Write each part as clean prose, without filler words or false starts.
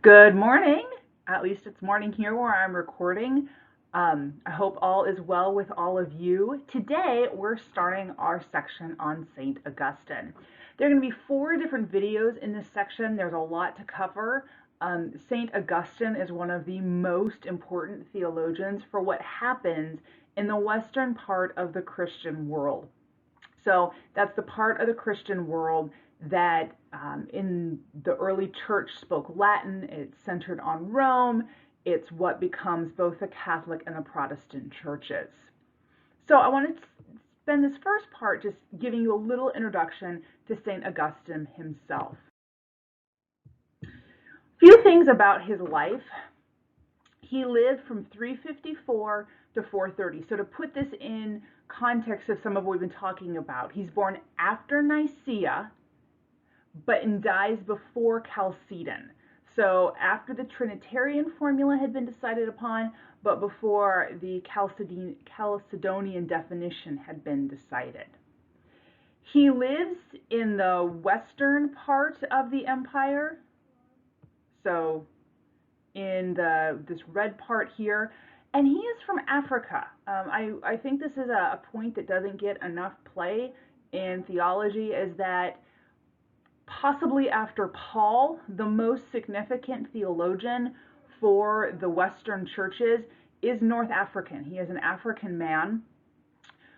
Good morning. At least it's morning here where I'm recording. I hope all is well with all of you. Today we're starting our section on St. Augustine. There are going to be 4 different videos in this section. There's a lot to cover. St. Augustine is one of the most important theologians for what happens in the western part of the Christian world. So that's the part of the Christian world that in the early church spoke Latin. It's centered on Rome. It's what becomes both the Catholic and the Protestant churches. So I want to spend this first part just giving you a little introduction to St. Augustine himself. A few things about his life. He lived from 354 to 430. So to put this in context of some of what we've been talking about, he's born after Nicaea, but dies before Chalcedon. So after the Trinitarian formula had been decided upon, but before the Chalcedonian definition had been decided. He lives in the western part of the empire, so in this red part here, and he is from Africa. I think this is a point that doesn't get enough play in theology, is that possibly after Paul, the most significant theologian for the Western churches is North African. He is an African man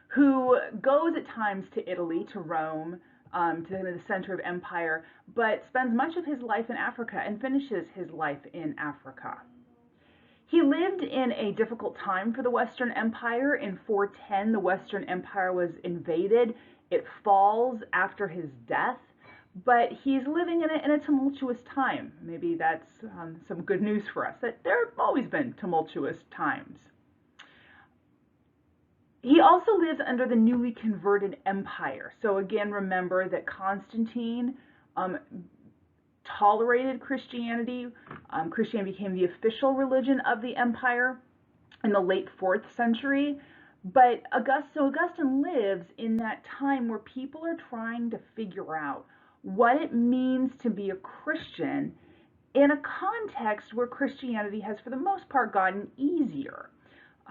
who goes at times to Italy, to Rome, to the center of empire, but spends much of his life in Africa and finishes his life in Africa. He lived in a difficult time for the Western Empire. In 410, the Western Empire was invaded. It falls after his death, but he's living in a tumultuous time. Maybe that's some good news for us, that there have always been tumultuous times. He also lives under the newly converted empire. So again, remember that Constantine tolerated Christianity. Christianity became the official religion of the empire in the late 4th century. But Augustine lives in that time where people are trying to figure out what it means to be a Christian in a context where Christianity has, for the most part, gotten easier.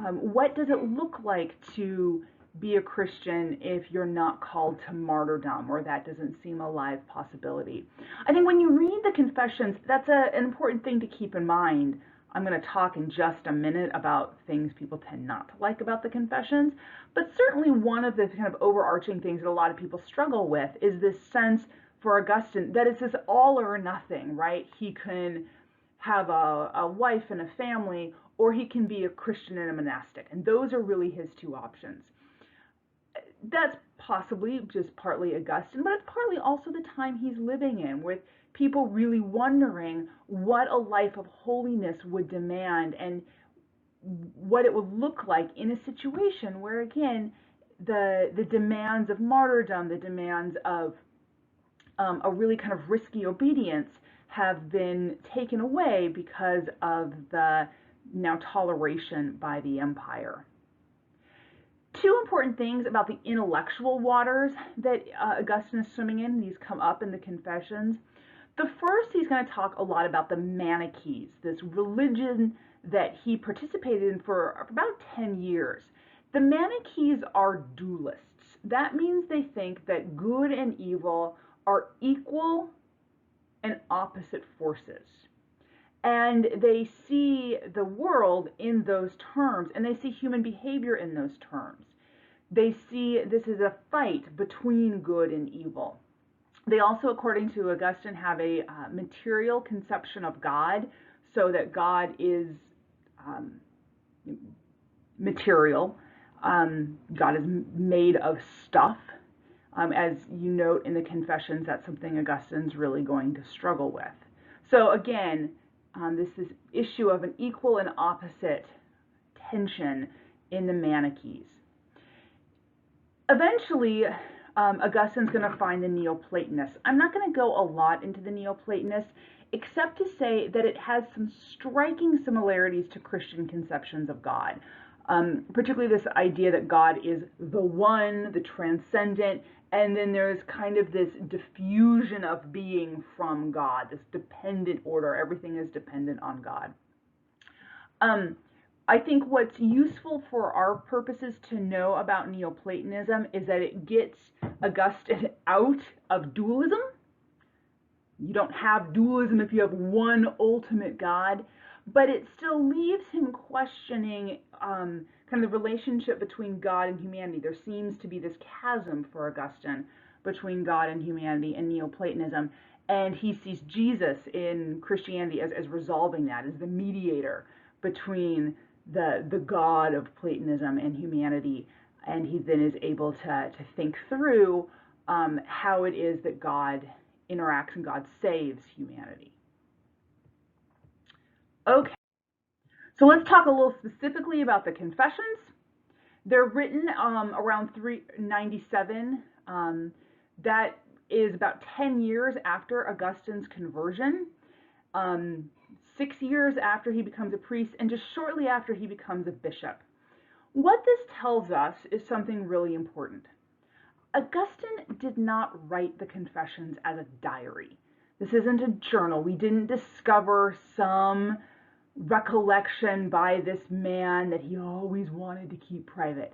What does it look like to be a Christian if you're not called to martyrdom, or that doesn't seem a live possibility? I think when you read the Confessions, that's an important thing to keep in mind. I'm going to talk in just a minute about things people tend not to like about the Confessions, but certainly one of the kind of overarching things that a lot of people struggle with is this sense for Augustine that it's this all or nothing, right? He can have a wife and a family, or he can be a Christian and a monastic. And those are really his 2 options. That's possibly just partly Augustine, but it's partly also the time he's living in, with people really wondering what a life of holiness would demand and what it would look like in a situation where, again, the demands of martyrdom, the demands of a really kind of risky obedience have been taken away because of the now toleration by the empire. 2 important things about the intellectual waters that Augustine is swimming in. These come up in the Confessions. The first, he's going to talk a lot about the Manichees, this religion that he participated in for about 10 years. The Manichees are dualists. That means they think that good and evil are equal and opposite forces. And they see the world in those terms, and they see human behavior in those terms. They see this is a fight between good and evil. They also, according to Augustine, have a material conception of God, so that God is material. God is made of stuff. As you note in the Confessions, that's something Augustine's really going to struggle with. So again, this is issue of an equal and opposite tension in the Manichees. Eventually, Augustine's going to find the Neoplatonists. I'm not going to go a lot into the Neoplatonists, except to say that it has some striking similarities to Christian conceptions of God. Particularly this idea that God is the one, the transcendent, And then there's kind of this diffusion of being from God, this dependent order. Everything is dependent on God. I think what's useful for our purposes to know about Neoplatonism is that it gets Augustine out of dualism. You don't have dualism if you have one ultimate God, but it still leaves him questioning kind of the relationship between God and humanity. There seems to be this chasm for Augustine between God and humanity in Neoplatonism, and he sees Jesus in Christianity as resolving that, as the mediator between the God of Platonism and humanity, and he then is able to think through how it is that God interacts and God saves humanity. Okay, so let's talk a little specifically about the Confessions. They're written around 397. That is about 10 years after Augustine's conversion, 6 years after he becomes a priest, and just shortly after he becomes a bishop. What this tells us is something really important. Augustine did not write the Confessions as a diary. This isn't a journal. We didn't discover some recollection by this man that he always wanted to keep private.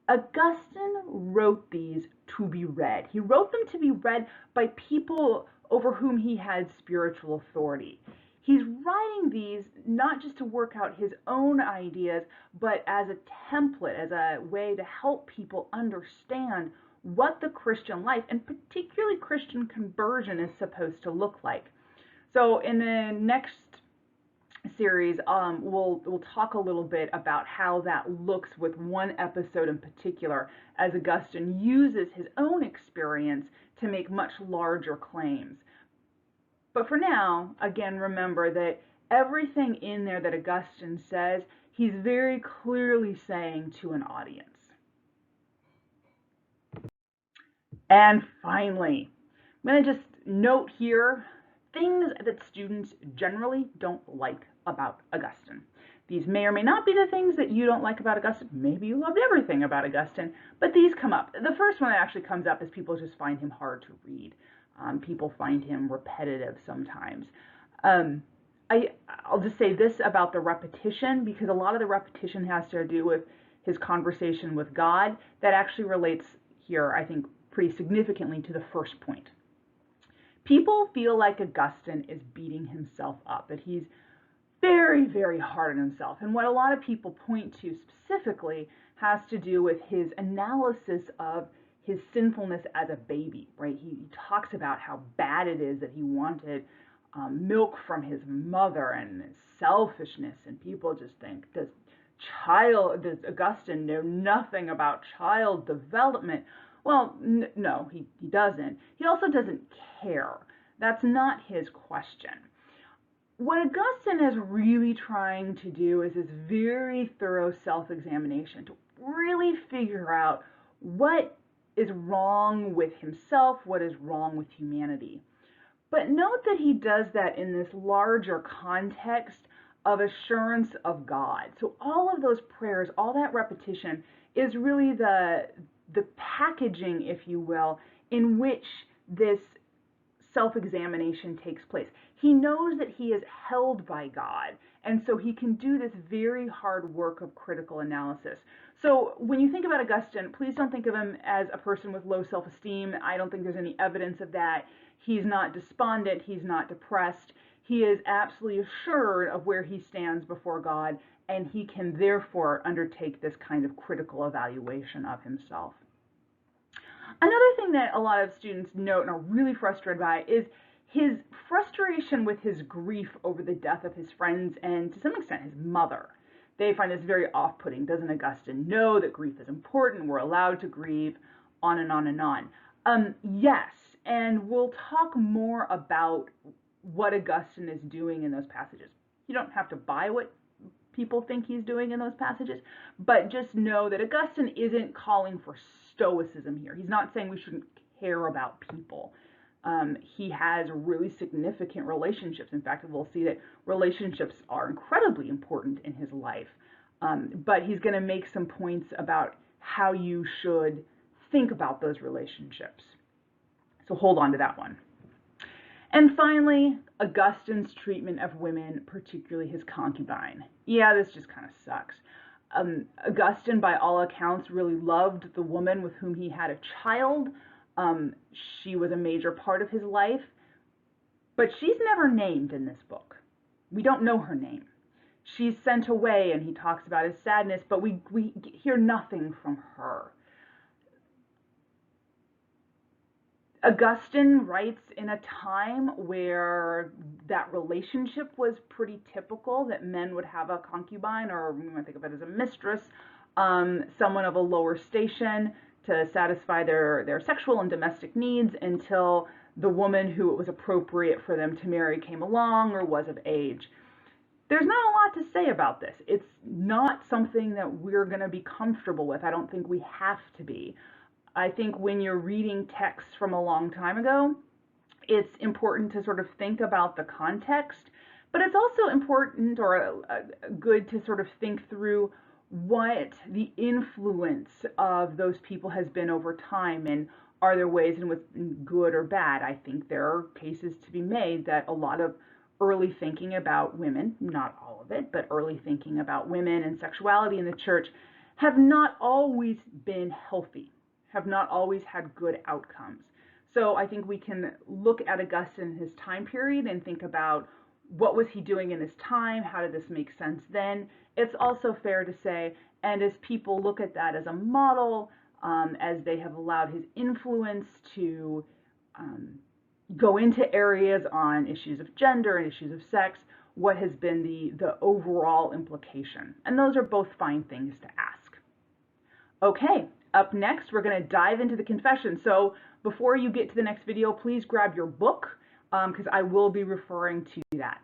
Augustine wrote these to be read. He wrote them to be read by people over whom he had spiritual authority. He's writing these not just to work out his own ideas, but as a template, as a way to help people understand what the Christian life, and particularly Christian conversion, is supposed to look like. So in the next series, we'll talk a little bit about how that looks with one episode in particular, as Augustine uses his own experience to make much larger claims. But for now, again, remember that everything in there that Augustine says, he's very clearly saying to an audience. And finally, I'm going to just note here things that students generally don't like about Augustine. These may or may not be the things that you don't like about Augustine. Maybe you loved everything about Augustine, but these come up. The first one that actually comes up is people just find him hard to read. People find him repetitive sometimes. I'll just say this about the repetition, because a lot of the repetition has to do with his conversation with God. That actually relates here, I think, pretty significantly to the first point. People feel like Augustine is beating himself up, that he's very, very hard on himself. And what a lot of people point to specifically has to do with his analysis of his sinfulness as a baby, right? He talks about how bad it is that he wanted milk from his mother, and his selfishness, and people just think, does Augustine know nothing about child development? Well, no, he doesn't. He also doesn't care. That's not his question. What Augustine is really trying to do is this very thorough self-examination to really figure out what is wrong with himself, what is wrong with humanity. But note that he does that in this larger context of assurance of God. So all of those prayers, all that repetition is really the packaging, if you will, in which this self-examination takes place. He knows that he is held by God, and so he can do this very hard work of critical analysis. So when you think about Augustine, please don't think of him as a person with low self-esteem. I don't think there's any evidence of that. He's not despondent. He's not depressed. He is absolutely assured of where he stands before God, and he can therefore undertake this kind of critical evaluation of himself. Another thing that a lot of students note and are really frustrated by is his frustration with his grief over the death of his friends and, to some extent, his mother. They find this very off-putting. Doesn't Augustine know that grief is important? We're allowed to grieve, on and on and on. Yes, and we'll talk more about what Augustine is doing in those passages. You don't have to buy what people think he's doing in those passages, but just know that Augustine isn't calling for stoicism here. He's not saying we shouldn't care about people. He has really significant relationships. In fact, we'll see that relationships are incredibly important in his life. But he's going to make some points about how you should think about those relationships. So hold on to that one. And finally, Augustine's treatment of women, particularly his concubine. Yeah, this just kind of sucks. Augustine, by all accounts, really loved the woman with whom he had a child. She was a major part of his life, but she's never named in this book. We don't know her name. She's sent away, and he talks about his sadness, but we hear nothing from her. Augustine writes in a time where that relationship was pretty typical, that men would have a concubine, or we might think of it as a mistress, someone of a lower station to satisfy their sexual and domestic needs until the woman who it was appropriate for them to marry came along or was of age. There's not a lot to say about this. It's not something that we're going to be comfortable with. I don't think we have to be. I think when you're reading texts from a long time ago, it's important to sort of think about the context, but it's also important or good to sort of think through what the influence of those people has been over time, and are there ways in which good or bad. I think there are cases to be made that a lot of early thinking about women, not all of it, but early thinking about women and sexuality in the church have not always been healthy, have not always had good outcomes. So I think we can look at Augustine in his time period and think about what was he doing in his time, how did this make sense then. It's also fair to say, and as people look at that as a model, as they have allowed his influence to go into areas on issues of gender and issues of sex, what has been the overall implication. And those are both fine things to ask. Okay, up next, we're going to dive into the confession. So before you get to the next video, please grab your book, because I will be referring to that.